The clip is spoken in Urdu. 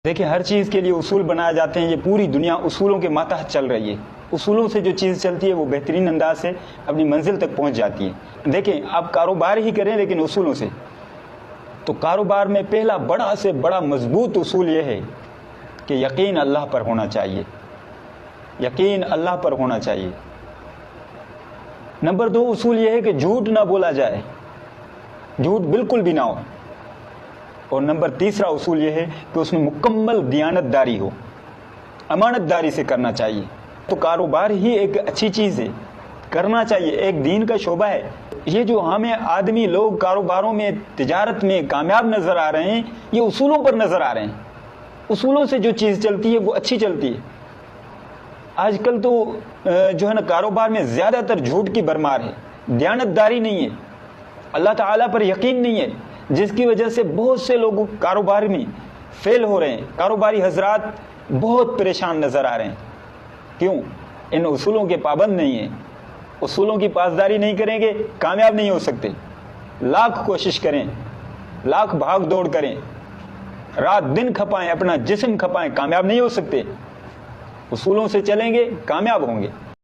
دیکھیں، ہر چیز کے لیے اصول بنائے جاتے ہیں. یہ پوری دنیا اصولوں کے ماتحت چل رہی ہے. اصولوں سے جو چیز چلتی ہے وہ بہترین انداز سے اپنی منزل تک پہنچ جاتی ہے. دیکھیں، آپ کاروبار ہی کریں لیکن اصولوں سے. تو کاروبار میں پہلا بڑا سے بڑا مضبوط اصول یہ ہے کہ یقین اللہ پر ہونا چاہیے. یقین اللہ پر ہونا چاہیے. نمبر 2 اصول یہ ہے کہ جھوٹ نہ بولا جائے، جھوٹ بالکل بھی نہ ہو. اور نمبر 3 اصول یہ ہے کہ اس میں مکمل دیانت داری ہو، امانت داری سے کرنا چاہیے. تو کاروبار ہی ایک اچھی چیز ہے، کرنا چاہیے، ایک دین کا شعبہ ہے. یہ جو ہمیں آدمی لوگ کاروباروں میں، تجارت میں کامیاب نظر آ رہے ہیں، یہ اصولوں پر نظر آ رہے ہیں. اصولوں سے جو چیز چلتی ہے وہ اچھی چلتی ہے. آج کل تو جو ہے نا کاروبار میں زیادہ تر جھوٹ کی بھرمار ہے، دیانت داری نہیں ہے، اللہ تعالیٰ پر یقین نہیں ہے، جس کی وجہ سے بہت سے لوگ کاروبار میں فیل ہو رہے ہیں. کاروباری حضرات بہت پریشان نظر آ رہے ہیں. کیوں؟ ان اصولوں کے پابند نہیں ہیں. اصولوں کی پاسداری نہیں کریں گے کامیاب نہیں ہو سکتے. لاکھ کوشش کریں، لاکھ بھاگ دوڑ کریں، رات دن کھپائیں، اپنا جسم کھپائیں، کامیاب نہیں ہو سکتے. اصولوں سے چلیں گے کامیاب ہوں گے.